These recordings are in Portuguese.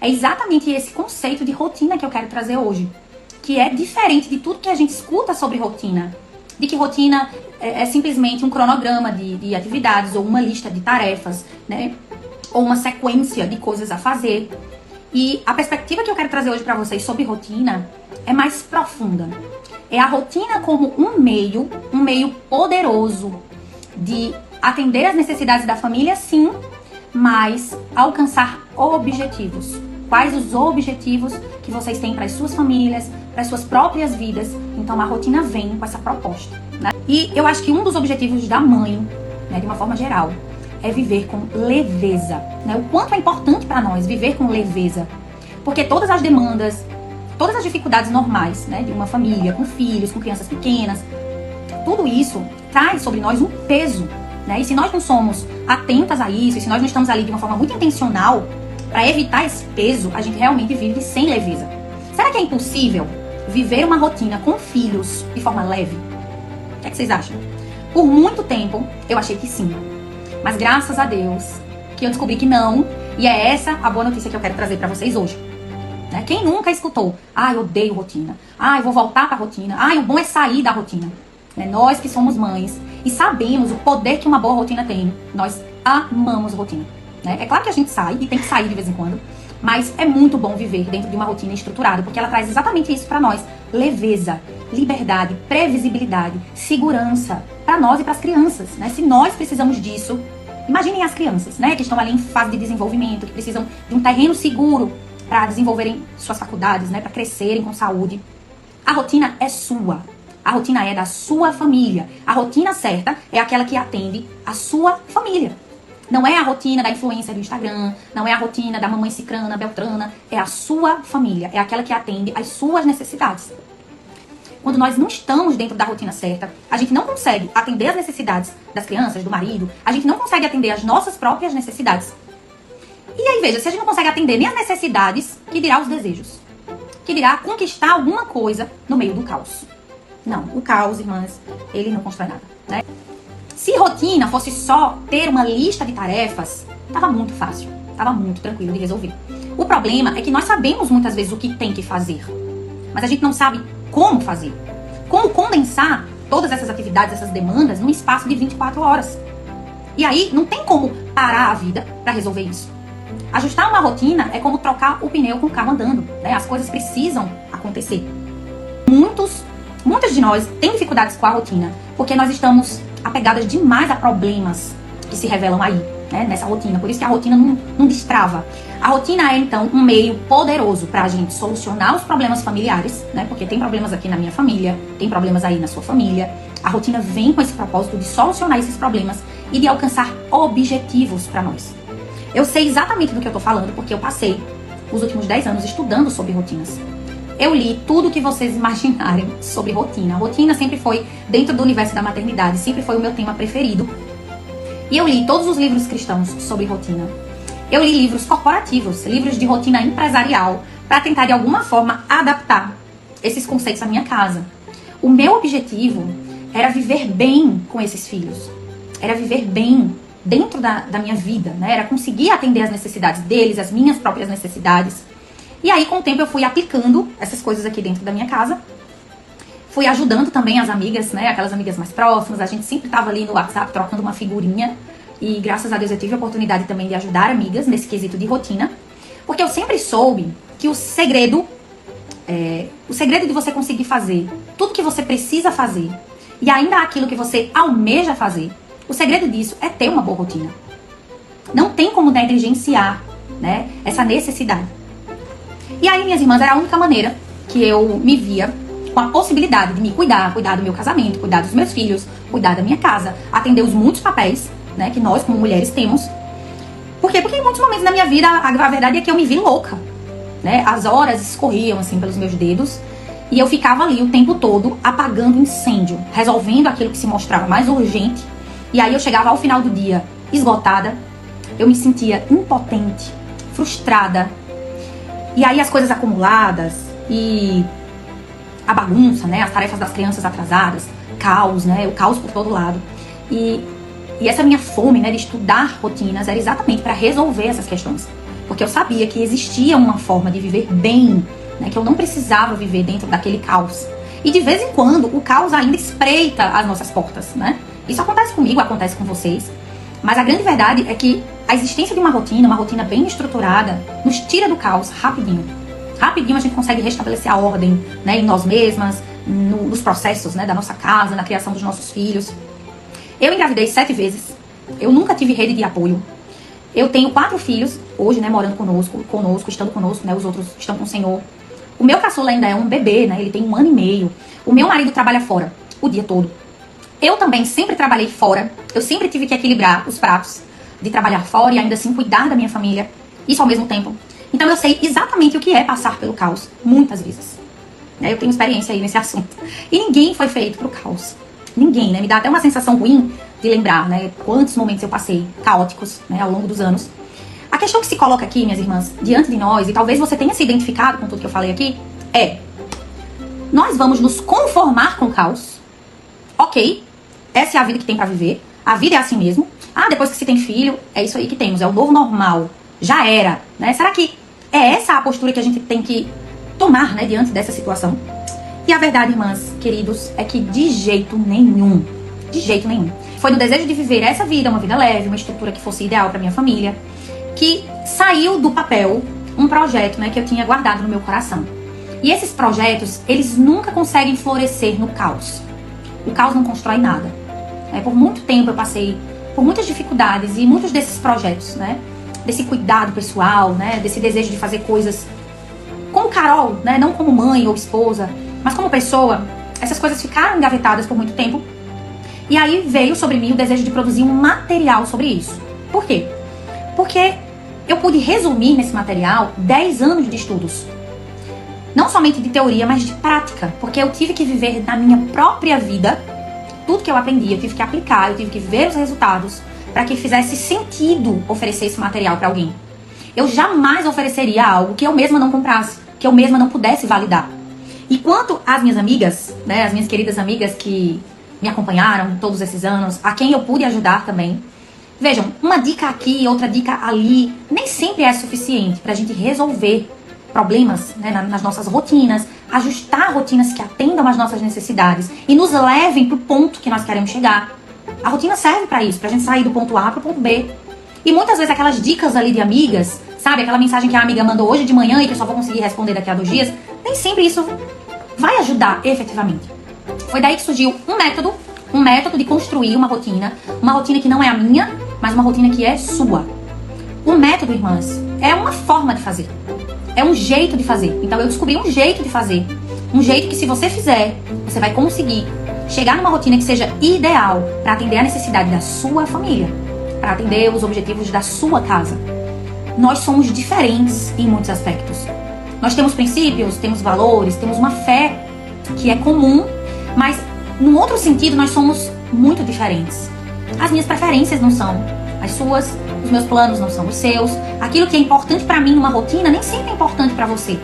É exatamente esse conceito de rotina que eu quero trazer hoje, que é diferente de tudo que a gente escuta sobre rotina. De que rotina é simplesmente um cronograma de atividades ou uma lista de tarefas, né? Ou uma sequência de coisas a fazer. E a perspectiva que eu quero trazer hoje para vocês sobre rotina é mais profunda. É a rotina como um meio poderoso de atender as necessidades da família, sim, mas alcançar objetivos. Quais os objetivos que vocês têm para as suas famílias, para as suas próprias vidas? Então a rotina vem com essa proposta, né? E eu acho que um dos objetivos da mãe, né, de uma forma geral, é viver com leveza, né? O quanto é importante para nós viver com leveza. Porque todas as demandas, todas as dificuldades normais, né, de uma família, com filhos, com crianças pequenas, tudo isso traz sobre nós um peso, né? E se nós não somos atentas a isso, e se nós não estamos ali de uma forma muito intencional para evitar esse peso, a gente realmente vive sem leveza. Será que é impossível viver uma rotina com filhos de forma leve? O que é que vocês acham? Por muito tempo, eu achei que sim. Mas graças a Deus que eu descobri que não. E é essa a boa notícia que eu quero trazer para vocês hoje. Né? Quem nunca escutou? Eu odeio rotina. Eu vou voltar para a rotina. O bom é sair da rotina. Né? Nós que somos mães e sabemos o poder que uma boa rotina tem, nós amamos rotina. Né? É claro que a gente sai e tem que sair de vez em quando. Mas é muito bom viver dentro de uma rotina estruturada, porque ela traz exatamente isso para nós. Leveza, liberdade, previsibilidade, segurança para nós e para as crianças. Né? Se nós precisamos disso, imaginem as crianças, né, que estão ali em fase de desenvolvimento, que precisam de um terreno seguro para desenvolverem suas faculdades, né, para crescerem com saúde. A rotina é sua. A rotina é da sua família. A rotina certa é aquela que atende a sua família. Não é a rotina da influência do Instagram, não é a rotina da mamãe cicrana, beltrana, é a sua família, é aquela que atende às suas necessidades. Quando nós não estamos dentro da rotina certa, a gente não consegue atender as necessidades das crianças, do marido, a gente não consegue atender as nossas próprias necessidades. E aí, veja, se a gente não consegue atender nem as necessidades, que dirá os desejos? Que dirá conquistar alguma coisa no meio do caos? Não, o caos, irmãs, ele não constrói nada, né? Se rotina fosse só ter uma lista de tarefas, tava muito fácil, tava muito tranquilo de resolver. O problema é que nós sabemos muitas vezes o que tem que fazer, mas a gente não sabe como fazer. Como condensar todas essas atividades, essas demandas, num espaço de 24 horas. E aí, não tem como parar a vida para resolver isso. Ajustar uma rotina é como trocar o pneu com o carro andando, né? As coisas precisam acontecer. Muitas de nós têm dificuldades com a rotina, porque nós estamos apegadas demais a problemas que se revelam aí, né, nessa rotina. Por isso que a rotina não destrava. A rotina é, então, um meio poderoso pra gente solucionar os problemas familiares, né, porque tem problemas aqui na minha família, tem problemas aí na sua família. A rotina vem com esse propósito de solucionar esses problemas e de alcançar objetivos pra nós. Eu sei exatamente do que eu tô falando, porque eu passei os últimos 10 anos estudando sobre rotinas. Eu li tudo que vocês imaginarem sobre rotina. A rotina sempre foi, dentro do universo da maternidade, sempre foi o meu tema preferido. E eu li todos os livros cristãos sobre rotina. Eu li livros corporativos, livros de rotina empresarial, para tentar de alguma forma adaptar esses conceitos à minha casa. O meu objetivo era viver bem com esses filhos. Era viver bem dentro da minha vida, né? Era conseguir atender as necessidades deles, as minhas próprias necessidades. E aí, com o tempo, eu fui aplicando essas coisas aqui dentro da minha casa. Fui ajudando também as amigas, né? Aquelas amigas mais próximas. A gente sempre tava ali no WhatsApp trocando uma figurinha. E graças a Deus eu tive a oportunidade também de ajudar amigas nesse quesito de rotina. Porque eu sempre soube que o segredo de você conseguir fazer tudo que você precisa fazer e ainda aquilo que você almeja fazer, o segredo disso é ter uma boa rotina. Não tem como negligenciar, né, essa necessidade. E aí, minhas irmãs, era a única maneira que eu me via com a possibilidade de me cuidar do meu casamento, cuidar dos meus filhos, cuidar da minha casa, atender os muitos papéis, né, que nós como mulheres temos. Por quê? Porque em muitos momentos da minha vida, a verdade é que eu me vi louca, né? As horas escorriam assim pelos meus dedos e eu ficava ali o tempo todo apagando incêndio, resolvendo aquilo que se mostrava mais urgente. E aí eu chegava ao final do dia esgotada, eu me sentia impotente, frustrada. E aí as coisas acumuladas e a bagunça, né? As tarefas das crianças atrasadas, caos, né? O caos por todo lado. E essa minha fome, né, de estudar rotinas era exatamente para resolver essas questões. porque eu sabia que existia uma forma de viver bem, né, que eu não precisava viver dentro daquele caos. E de vez em quando, o caos ainda espreita as nossas portas, né? Isso acontece comigo, acontece com vocês. Mas a grande verdade é que a existência de uma rotina bem estruturada, nos tira do caos rapidinho. Rapidinho a gente consegue restabelecer a ordem, né, em nós mesmas, nos processos, né, da nossa casa, na criação dos nossos filhos. Eu engravidei 7 vezes. Eu nunca tive rede de apoio. Eu tenho 4 filhos, hoje, né, morando conosco, estando conosco, né, os outros estão com o Senhor. O meu caçula ainda é um bebê, né, ele tem 1 ano e meio. O meu marido trabalha fora, o dia todo. Eu também sempre trabalhei fora, eu sempre tive que equilibrar os pratos de trabalhar fora e ainda assim cuidar da minha família, isso ao mesmo tempo. Então eu sei exatamente o que é passar pelo caos, muitas vezes. Eu tenho experiência aí nesse assunto. E ninguém foi feito pro caos. Ninguém, né? Me dá até uma sensação ruim de lembrar, né? Quantos momentos eu passei caóticos, né? Ao longo dos anos. A questão que se coloca aqui, minhas irmãs, diante de nós, e talvez você tenha se identificado com tudo que eu falei aqui, é: nós vamos nos conformar com o caos. Ok, essa é a vida que tem pra viver. A vida é assim mesmo. Ah, depois que se tem filho, é isso aí que temos. É o novo normal. Já era, né? Será que é essa a postura que a gente tem que tomar, né, diante dessa situação? E a verdade, irmãs, queridos, é que de jeito nenhum, foi no desejo de viver essa vida, uma vida leve, uma estrutura que fosse ideal para minha família, que saiu do papel um projeto, né, que eu tinha guardado no meu coração. E esses projetos, eles nunca conseguem florescer no caos. O caos não constrói nada. Por muito tempo eu passei por muitas dificuldades e muitos desses projetos, né, desse cuidado pessoal, né, desse desejo de fazer coisas como Carol, né, não como mãe ou esposa, mas como pessoa, essas coisas ficaram engavetadas por muito tempo. E aí veio sobre mim o desejo de produzir um material sobre isso. Por quê? Porque eu pude resumir nesse material 10 anos de estudos. Não somente de teoria, mas de prática. Porque eu tive que viver na minha própria vida tudo que eu aprendi, eu tive que aplicar, eu tive que ver os resultados para que fizesse sentido oferecer esse material para alguém. Eu jamais ofereceria algo que eu mesma não comprasse, que eu mesma não pudesse validar. E quanto às minhas amigas, né, as minhas queridas amigas que me acompanharam todos esses anos, a quem eu pude ajudar também, vejam, uma dica aqui, outra dica ali, nem sempre é suficiente pra gente resolver problemas, né, nas nossas rotinas, ajustar rotinas que atendam às nossas necessidades e nos levem pro ponto que nós queremos chegar. A rotina serve pra isso, pra gente sair do ponto A pro ponto B. E muitas vezes aquelas dicas ali de amigas, sabe, aquela mensagem que a amiga mandou hoje de manhã e que eu só vou conseguir responder daqui a 2 dias, nem sempre isso vai ajudar efetivamente. Foi daí que surgiu um método de construir uma rotina que não é a minha, mas uma rotina que é sua. O método, irmãs, é uma forma de fazer, é um jeito de fazer. Então eu descobri um jeito de fazer, um jeito que se você fizer, você vai conseguir chegar numa rotina que seja ideal para atender a necessidade da sua família, para atender os objetivos da sua casa. Nós somos diferentes em muitos aspectos. Nós temos princípios, temos valores, temos uma fé que é comum, mas num outro sentido nós somos muito diferentes. As minhas preferências não são as suas, os meus planos não são os seus. Aquilo que é importante pra mim numa rotina nem sempre é importante pra você.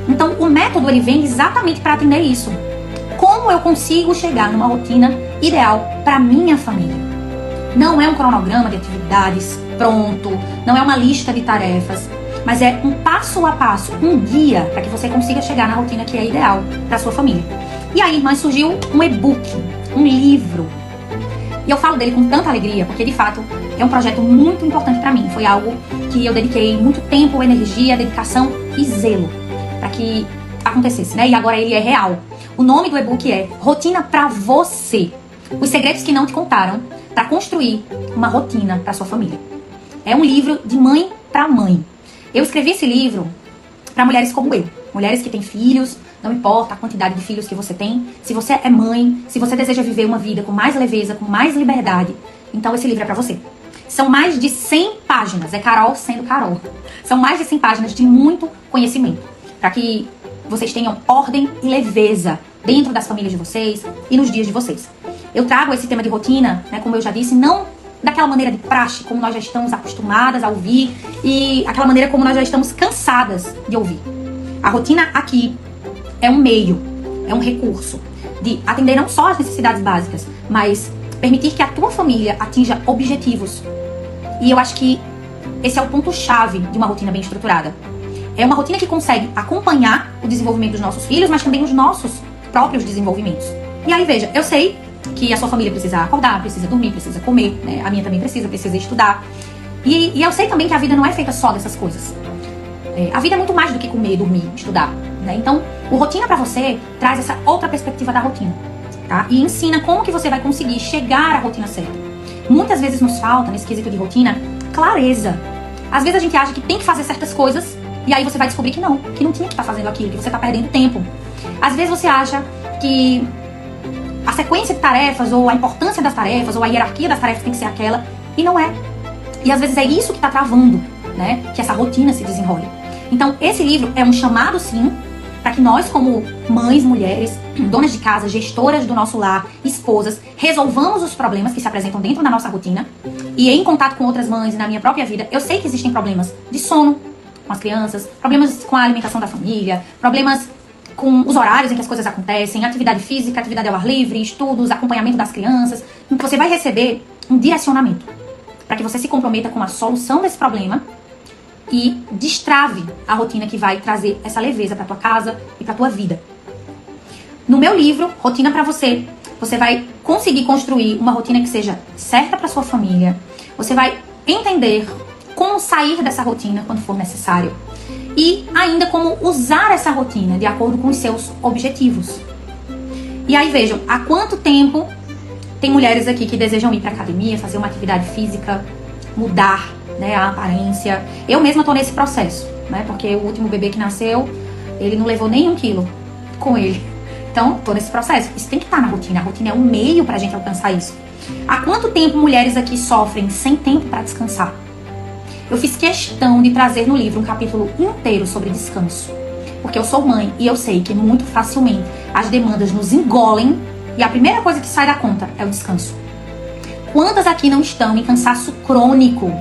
Então o método ele vem exatamente para atender isso. Como eu consigo chegar numa rotina ideal pra minha família? Não é um cronograma de atividades pronto, não é uma lista de tarefas, mas é um passo a passo, um guia para que você consiga chegar na rotina que é ideal para sua família. E aí, irmãs, surgiu um e-book, um livro. E eu falo dele com tanta alegria, porque de fato é um projeto muito importante para mim. Foi algo que eu dediquei muito tempo, energia, dedicação e zelo para que acontecesse, né? E agora ele é real. O nome do e-book é Rotina para Você. Os segredos que não te contaram para construir uma rotina para sua família. É um livro de mãe para mãe. Eu escrevi esse livro para mulheres como eu. Mulheres que têm filhos, não importa a quantidade de filhos que você tem. Se você é mãe, se você deseja viver uma vida com mais leveza, com mais liberdade, então esse livro é para você. São mais de 100 páginas, é Carol sendo Carol. São mais de 100 páginas de muito conhecimento, para que vocês tenham ordem e leveza dentro das famílias de vocês e nos dias de vocês. Eu trago esse tema de rotina, né, como eu já disse, não daquela maneira de praxe, como nós já estamos acostumadas a ouvir, e aquela maneira como nós já estamos cansadas de ouvir. A rotina aqui é um meio, é um recurso de atender não só as necessidades básicas, mas permitir que a tua família atinja objetivos. E eu acho que esse é o ponto-chave de uma rotina bem estruturada. É uma rotina que consegue acompanhar o desenvolvimento dos nossos filhos, mas também os nossos próprios desenvolvimentos. E aí, veja, eu sei que a sua família precisa acordar, precisa dormir, precisa comer, né? A minha também precisa estudar. E eu sei também que a vida não é feita só dessas coisas. A vida é muito mais do que comer, dormir, estudar, né? Então, o Rotina pra você traz essa outra perspectiva da rotina, tá? E ensina como que você vai conseguir chegar à rotina certa. Muitas vezes nos falta, nesse quesito de rotina, clareza. Às vezes a gente acha que tem que fazer certas coisas e aí você vai descobrir que não tinha que estar fazendo aquilo, que você está perdendo tempo. Às vezes você acha que a sequência de tarefas, ou a importância das tarefas, ou a hierarquia das tarefas tem que ser aquela, e não é. E às vezes é isso que está travando, né? Que essa rotina se desenrole. Então, esse livro é um chamado, sim, para que nós, como mães, mulheres, donas de casa, gestoras do nosso lar, esposas, resolvamos os problemas que se apresentam dentro da nossa rotina. E em contato com outras mães e na minha própria vida, eu sei que existem problemas de sono com as crianças, problemas com a alimentação da família, problemas com os horários em que as coisas acontecem, atividade física, atividade ao ar livre, estudos, acompanhamento das crianças. Então você vai receber um direcionamento para que você se comprometa com a solução desse problema e destrave a rotina que vai trazer essa leveza para tua casa e para tua vida. No meu livro, Rotina para Você, você vai conseguir construir uma rotina que seja certa para sua família. Você vai entender como sair dessa rotina quando for necessário. E ainda como usar essa rotina de acordo com os seus objetivos. E aí vejam, há quanto tempo tem mulheres aqui que desejam ir para academia, fazer uma atividade física, mudar, né, a aparência. Eu mesma tô nesse processo, né, porque o último bebê que nasceu, ele não levou nem 1 quilo com ele. Então, tô nesse processo. Isso tem que estar na rotina. A rotina é um meio pra gente alcançar isso. Há quanto tempo mulheres aqui sofrem sem tempo para descansar? Eu fiz questão de trazer no livro um capítulo inteiro sobre descanso. Porque eu sou mãe e eu sei que muito facilmente as demandas nos engolem e a primeira coisa que sai da conta é o descanso. Quantas aqui não estão em cansaço crônico?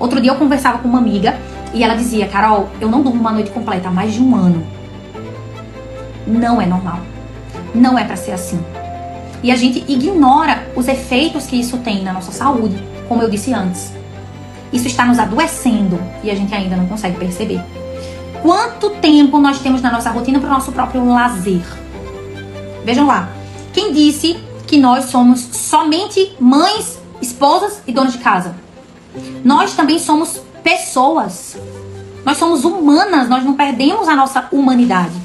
Outro dia eu conversava com uma amiga e ela dizia: Carol, eu não durmo uma noite completa há mais de 1 ano. Não é normal. Não é pra ser assim. E a gente ignora os efeitos que isso tem na nossa saúde, como eu disse antes. Isso está nos adoecendo e a gente ainda não consegue perceber. Quanto tempo nós temos na nossa rotina para o nosso próprio lazer? Vejam lá. Quem disse que nós somos somente mães, esposas e donas de casa? Nós também somos pessoas. Nós somos humanas, nós não perdemos a nossa humanidade.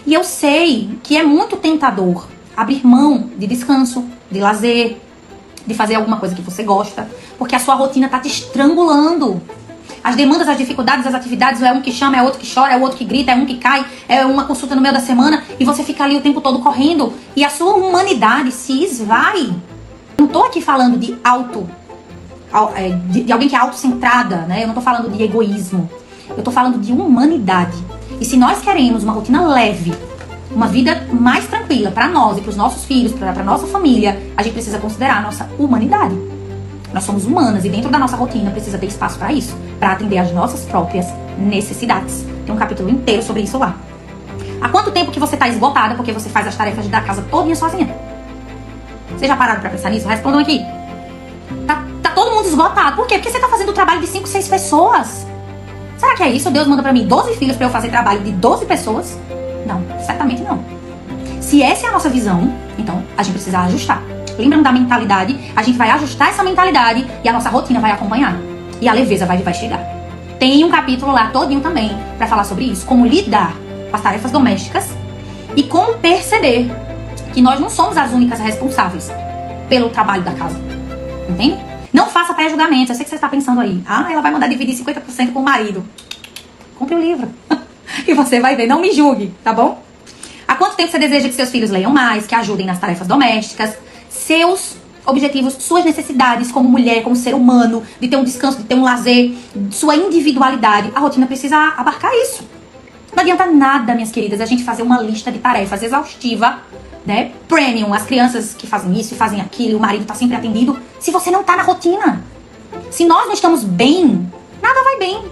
E eu sei que é muito tentador abrir mão de descanso, de lazer, de fazer alguma coisa que você gosta, porque a sua rotina tá te estrangulando. As demandas, as dificuldades, as atividades, é um que chama, é outro que chora, é outro que grita, é um que cai, é uma consulta no meio da semana e você fica ali o tempo todo correndo e a sua humanidade se esvai. Eu não tô aqui falando de alguém que é autocentrada, né? Eu não tô falando de egoísmo. Eu tô falando de humanidade. E se nós queremos uma rotina leve, uma vida mais tranquila para nós e para os nossos filhos, para nossa família, a gente precisa considerar a nossa humanidade. Nós somos humanas e dentro da nossa rotina precisa ter espaço para isso, para atender às nossas próprias necessidades. Tem um capítulo inteiro sobre isso lá. Há quanto tempo que você tá esgotada porque você faz as tarefas da casa todinha sozinha? Vocês já pararam para pensar nisso? Respondam aqui. Tá todo mundo esgotado. Por quê? Porque você tá fazendo o trabalho de 5, 6 pessoas. Será que é isso? Deus manda para mim 12 filhos para eu fazer trabalho de 12 pessoas? Não, certamente não. Se essa é a nossa visão, então a gente precisa ajustar. Lembram da mentalidade? A gente vai ajustar essa mentalidade e a nossa rotina vai acompanhar. E a leveza vai chegar. Tem um capítulo lá todinho também para falar sobre isso. Como lidar com as tarefas domésticas e como perceber que nós não somos as únicas responsáveis pelo trabalho da casa. Entende? Não faça pré-julgamentos. Eu sei que você está pensando aí. Ah, ela vai mandar dividir 50% com o marido. Compre o livro. E você vai ver. Não me julgue, tá bom? Há quanto tempo você deseja que seus filhos leiam mais, que ajudem nas tarefas domésticas? Seus objetivos, suas necessidades como mulher, como ser humano, de ter um descanso, de ter um lazer, sua individualidade. A rotina precisa abarcar isso. Não adianta nada, minhas queridas, a gente fazer uma lista de tarefas exaustiva, né? Premium, as crianças que fazem isso e fazem aquilo, o marido tá sempre atendido, se você não tá na rotina. Se nós não estamos bem, nada vai bem.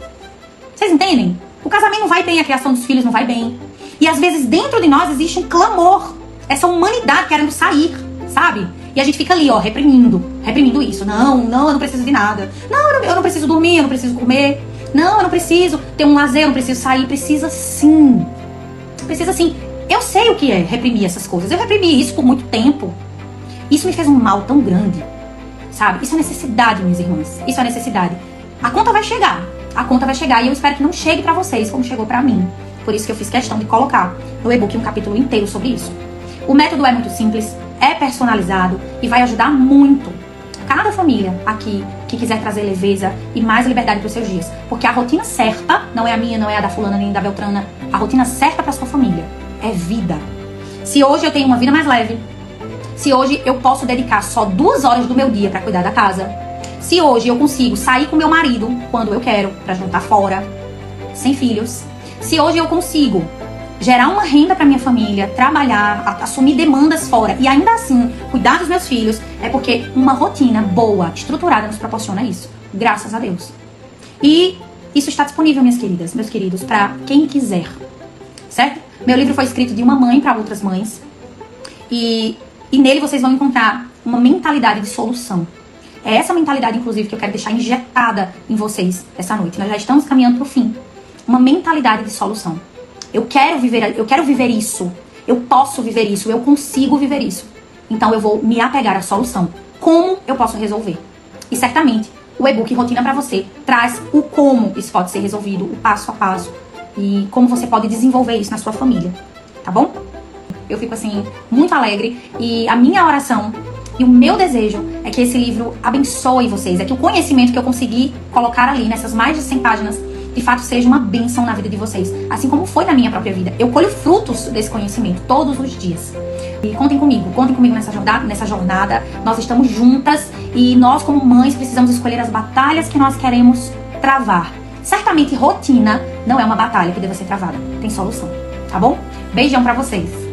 Vocês entendem? O casamento não vai bem, a criação dos filhos não vai bem. E às vezes dentro de nós existe um clamor, essa humanidade querendo sair, sabe? E a gente fica ali, ó, reprimindo isso. Não, eu não preciso de nada. Não, eu não preciso dormir, eu não preciso comer. Não, eu não preciso ter um lazer, eu não preciso sair. Precisa sim. Precisa sim. Eu sei o que é reprimir essas coisas. Eu reprimi isso por muito tempo. Isso me fez um mal tão grande, sabe? Isso é necessidade, minhas irmãs. Isso é necessidade. A conta vai chegar. A conta vai chegar. E eu espero que não chegue pra vocês como chegou pra mim. Por isso que eu fiz questão de colocar no e-book um capítulo inteiro sobre isso. O método é muito simples, é personalizado e vai ajudar muito cada família aqui que quiser trazer leveza e mais liberdade para os seus dias. Porque a rotina certa, não é a minha, não é a da fulana nem da Beltrana, a rotina certa para sua família é vida. Se hoje eu tenho uma vida mais leve, se hoje eu posso dedicar só 2 horas do meu dia para cuidar da casa, se hoje eu consigo sair com meu marido quando eu quero, para jantar fora, sem filhos, se hoje eu consigo gerar uma renda para minha família, trabalhar, assumir demandas fora e ainda assim cuidar dos meus filhos, é porque uma rotina boa, estruturada nos proporciona isso. Graças a Deus. E isso está disponível, minhas queridas, meus queridos, para quem quiser. Certo? Meu livro foi escrito de uma mãe para outras mães. E nele vocês vão encontrar uma mentalidade de solução. É essa mentalidade, inclusive, que eu quero deixar injetada em vocês essa noite. Nós já estamos caminhando para o fim. Uma mentalidade de solução. Eu quero viver isso. Eu posso viver isso. Eu consigo viver isso. Então eu vou me apegar à solução. Como eu posso resolver? E certamente o e-book Rotina para você traz o como isso pode ser resolvido, o passo a passo e como você pode desenvolver isso na sua família. Tá bom? Eu fico assim muito alegre e a minha oração e o meu desejo é que esse livro abençoe vocês, é que o conhecimento que eu consegui colocar ali nessas mais de 100 páginas de fato seja uma bênção na vida de vocês, assim como foi na minha própria vida. Eu colho frutos desse conhecimento todos os dias. E contem comigo nessa jornada. Nós estamos juntas e nós, como mães, precisamos escolher as batalhas que nós queremos travar. Certamente, rotina não é uma batalha que deva ser travada. Tem solução, tá bom? Beijão pra vocês.